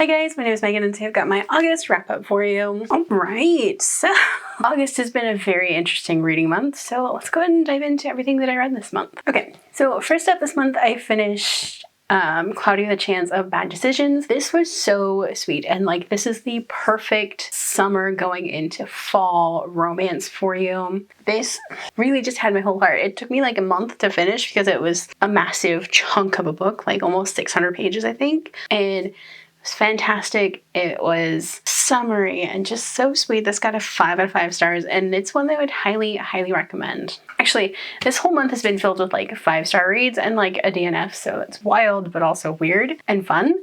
Hi guys, my name is Megan and today I've got my August wrap up for you. Alright, so August has been a very interesting reading month, so let's go ahead and dive into everything that I read this month. Okay, so first up this month I finished Cloudy with a Chance of Bad Decisions. This was so sweet, and like this is the perfect summer going into fall romance for you. This really just had my whole heart. It took me like a month to finish because it was a massive chunk of a book, like almost 600 pages I think, and it was fantastic. It was summery and just so sweet. This got a 5 out of 5 stars, and it's one that I would highly recommend. Actually, this whole month has been filled with like 5-star reads and like a DNF, so it's wild but also weird and fun.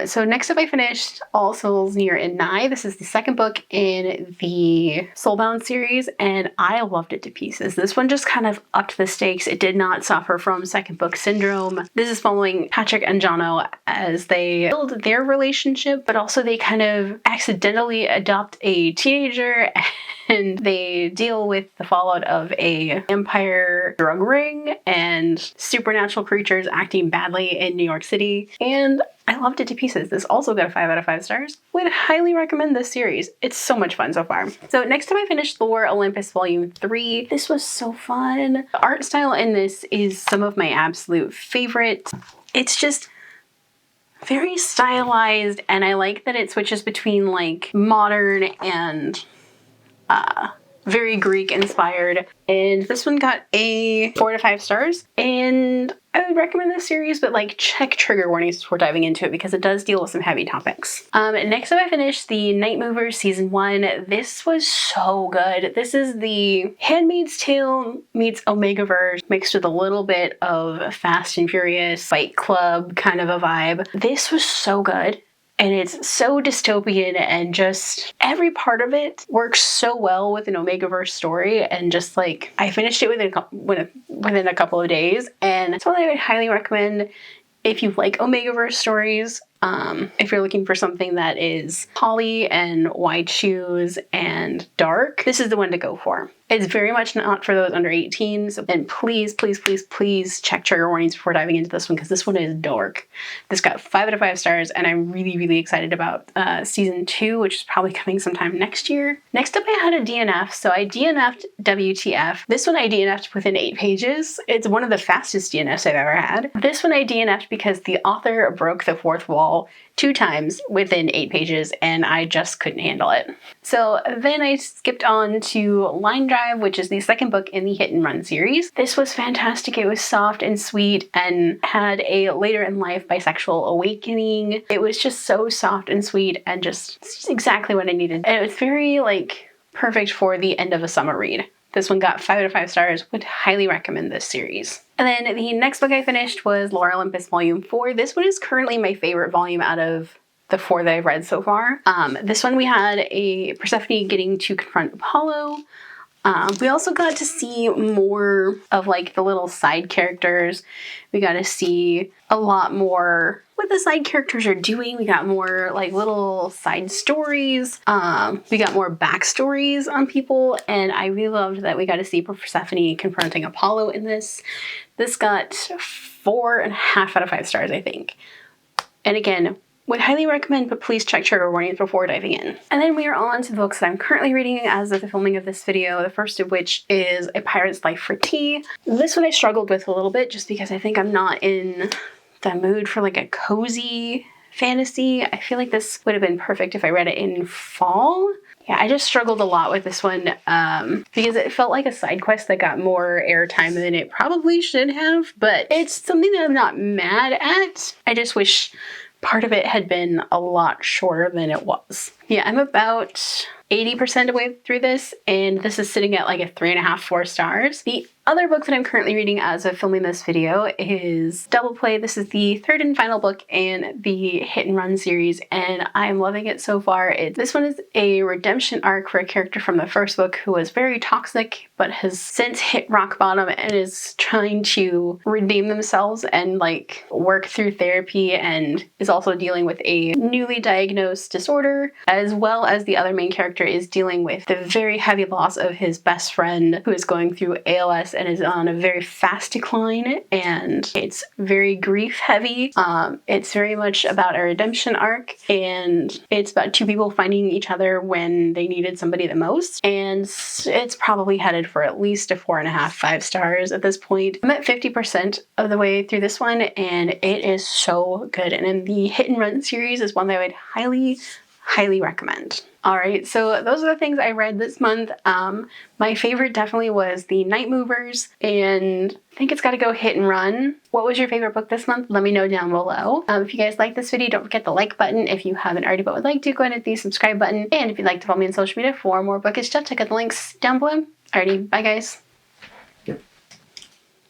So next up I finished All Souls Near and Nigh. This is the second book in the Soulbound series, and I loved it to pieces. This one just kind of upped the stakes. It did not suffer from second book syndrome. This is following Patrick and Jono as they build their relationship, but also they kind of accidentally adopt a teenager and they deal with the fallout of a vampire drug ring and supernatural creatures acting badly in New York City. And I loved it to pieces. This also got a 5 out of 5 stars. Would highly recommend this series. It's so much fun so far. So next up I finished Lore Olympus Volume 3. This was so fun. The art style in this is some of my absolute favorite. It's just very stylized, and I like that it switches between like modern and very Greek inspired, and this one got a 4 to 5 stars, and I would recommend this series, but like check trigger warnings before diving into it because it does deal with some heavy topics. Next up I finished the Night Movers Season 1. This was so good. This is the Handmaid's Tale meets Omegaverse mixed with a little bit of Fast and Furious Fight Club kind of a vibe. This was so good. And it's so dystopian, and just every part of it works so well with an Omegaverse story, and just like I finished it within a couple of days, and it's one that I would highly recommend if you like Omegaverse stories. If you're looking for something that is poly and wide shoes and dark, this is the one to go for. It's very much not for those under 18, so then please check trigger warnings before diving into this one because this one is dark. This got 5 out of 5 stars, and I'm really excited about season 2, which is probably coming sometime next year. Next up I had a DNF, so I DNF'd WTF. This one I DNF'd within 8 pages. It's one of the fastest DNFs I've ever had. This one I DNF'd because the author broke the fourth wall 2 times within 8 pages, and I just couldn't handle it. So then I skipped on to Line Drive, which is the second book in the Hit and Run series. This was fantastic. It was soft and sweet and had a later in life bisexual awakening. It was just so soft and sweet and just exactly what I needed. And it was very like perfect for the end of a summer read. This one got 5 out of 5 stars. Would highly recommend this series. And then the next book I finished was Lore Olympus Volume 4. This one is currently my favorite volume out of the 4 that I've read so far. This one we had a Persephone getting to confront Apollo. We also got to see more of like the little side characters. We got to see a lot more what the side characters are doing. We got more like little side stories. We got more backstories on people, and I really loved that we got to see Persephone confronting Apollo in this. This got 4.5 out of 5 stars, I think. And again, would highly recommend, but please check trigger warnings before diving in. And then we are on to the books that I'm currently reading as of the filming of this video, the first of which is A Pirate's Life for Tea. This one I struggled with a little bit just because I think I'm not in the mood for like a cozy fantasy. I feel like this would have been perfect if I read it in fall. Yeah, I just struggled a lot with this one because it felt like a side quest that got more airtime than it probably should have, but it's something that I'm not mad at. I just wish part of it had been a lot shorter than it was. Yeah, I'm about 80% of the way through this, and this is sitting at like a 3.5, 4 stars. The other book that I'm currently reading as of filming this video is Double Play. This is the third and final book in the Hit and Run series, and I'm loving it so far. This one is a redemption arc for a character from the first book who was very toxic, but has since hit rock bottom and is trying to redeem themselves and like work through therapy, and is also dealing with a newly diagnosed disorder, as well as the other main character character is dealing with the very heavy loss of his best friend who is going through ALS and is on a very fast decline, and it's very grief heavy. It's very much about a redemption arc, and it's about two people finding each other when they needed somebody the most, and it's probably headed for at least a 4.5, 5 stars at this point. I'm at 50% of the way through this one, and it is so good, and in the Hit and Run series is one that I would highly recommend. Alright, so those are the things I read this month. My favorite definitely was The Night Movers, and I think it's got to go Hit and Run. What was your favorite book this month? Let me know down below. If you guys like this video, don't forget the like button. If you haven't already but would like to, go ahead and hit the subscribe button. And if you'd like to follow me on social media for more bookish stuff, check out the links down below. Alrighty, bye guys.